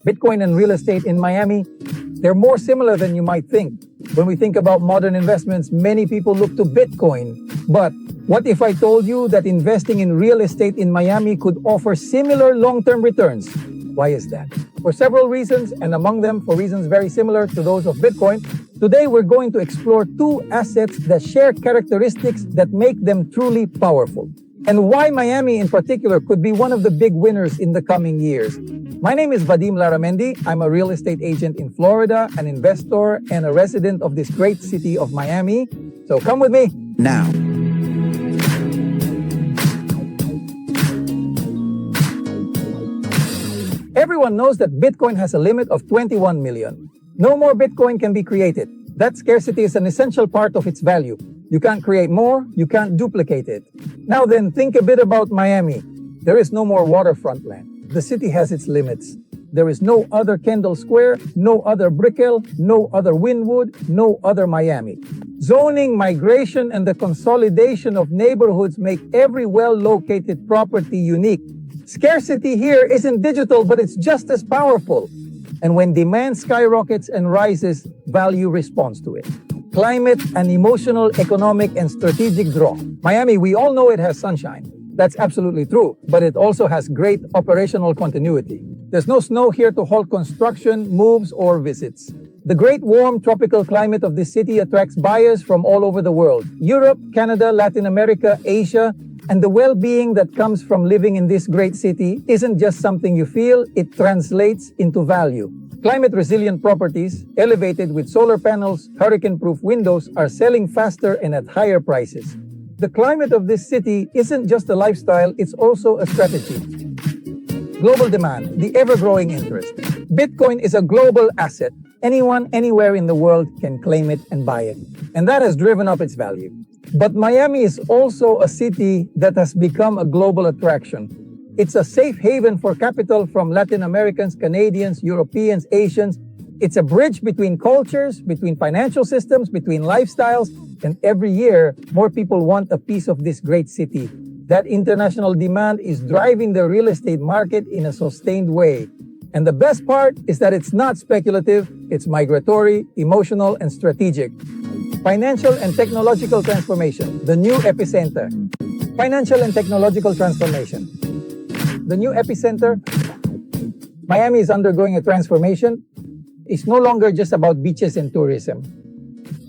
Bitcoin and real estate in Miami, they're more similar than you might think. When we think about modern investments, many people look to Bitcoin. But what if I told you that investing in real estate in Miami could offer similar long-term returns? Why is that? For several reasons, and among them for reasons very similar to those of Bitcoin, today we're going to explore two assets that share characteristics that make them truly powerful, and why Miami in particular could be one of the big winners in the coming years. My name is Vadim Laramendi. I'm a real estate agent in Florida, an investor, and a resident of this great city of Miami. So come with me now. Everyone knows that Bitcoin has a limit of 21 million. No more Bitcoin can be created. That scarcity is an essential part of its value. You can't create more, you can't duplicate it. Now then, think a bit about Miami. There is no more waterfront land. The city has its limits. There is no other Kendall Square, no other Brickell, no other Wynwood, no other Miami. Zoning, migration, and the consolidation of neighborhoods make every well-located property unique. Scarcity here isn't digital, but it's just as powerful. And when demand skyrockets and rises, value responds to it. Climate, an emotional, economic, and strategic draw. Miami, we all know it has sunshine. That's absolutely true, but it also has great operational continuity. There's no snow here to halt construction, moves, or visits. The great warm tropical climate of this city attracts buyers from all over the world. Europe, Canada, Latin America, Asia, and the well-being that comes from living in this great city isn't just something you feel, it translates into value. Climate-resilient properties, elevated with solar panels, hurricane-proof windows, are selling faster and at higher prices. The climate of this city isn't just a lifestyle, it's also a strategy. Global demand, the ever-growing interest. Bitcoin is a global asset. Anyone, anywhere in the world can claim it and buy it. And that has driven up its value. But Miami is also a city that has become a global attraction. It's a safe haven for capital from Latin Americans, Canadians, Europeans, Asians. It's a bridge between cultures, between financial systems, between lifestyles, and every year, more people want a piece of this great city. That international demand is driving the real estate market in a sustained way. And the best part is that it's not speculative, it's migratory, emotional, and strategic. Financial and technological transformation, the new epicenter. Financial and technological transformation. The new epicenter, Miami is undergoing a transformation. It's no longer just about beaches and tourism.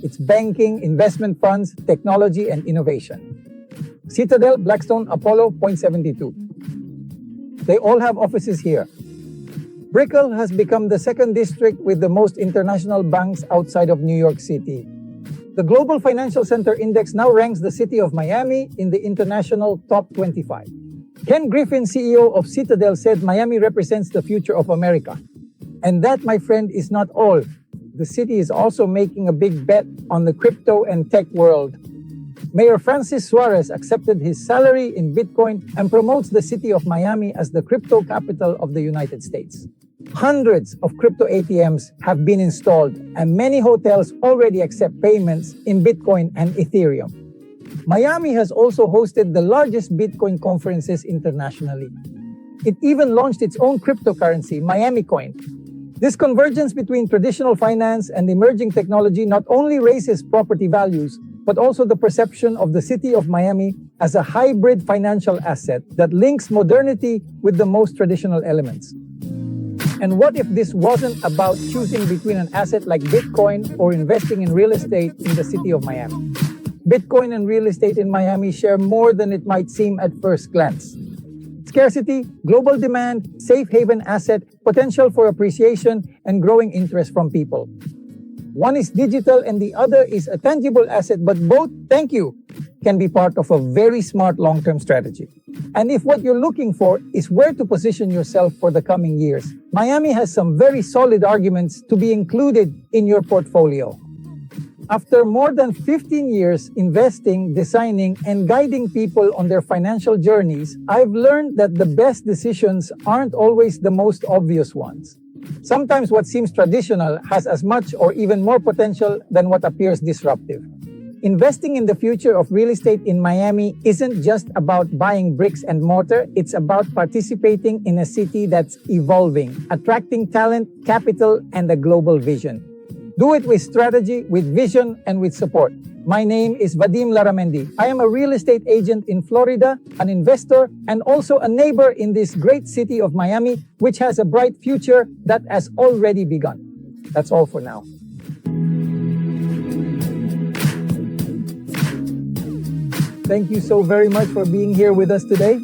It's banking, investment funds, technology, and innovation. Citadel, Blackstone, Apollo, Point 72. They all have offices here. Brickell has become the second district with the most international banks outside of New York City. The Global Financial Center Index now ranks the city of Miami in the international top 25. Ken Griffin, CEO of Citadel, said Miami represents the future of America. And that, my friend, is not all. The city is also making a big bet on the crypto and tech world. Mayor Francis Suarez accepted his salary in Bitcoin and promotes the city of Miami as the crypto capital of the United States. Hundreds of crypto ATMs have been installed, and many hotels already accept payments in Bitcoin and Ethereum. Miami has also hosted the largest Bitcoin conferences internationally. It even launched its own cryptocurrency, Miami Coin. This convergence between traditional finance and emerging technology not only raises property values, but also the perception of the city of Miami as a hybrid financial asset that links modernity with the most traditional elements. And what if this wasn't about choosing between an asset like Bitcoin or investing in real estate in the city of Miami? Bitcoin and real estate in Miami share more than it might seem at first glance. Scarcity, global demand, safe haven asset, potential for appreciation, and growing interest from people. One is digital and the other is a tangible asset, but both, thank you, can be part of a very smart long-term strategy. And if what you're looking for is where to position yourself for the coming years, Miami has some very solid arguments to be included in your portfolio. After more than 15 years investing, designing, and guiding people on their financial journeys, I've learned that the best decisions aren't always the most obvious ones. Sometimes what seems traditional has as much or even more potential than what appears disruptive. Investing in the future of real estate in Miami isn't just about buying bricks and mortar, it's about participating in a city that's evolving, attracting talent, capital, and a global vision. Do it with strategy, with vision, and with support. My name is Vadim Laramendi. I am a real estate agent in Florida, an investor, and also a neighbor in this great city of Miami, which has a bright future that has already begun. That's all for now. Thank you so very much for being here with us today.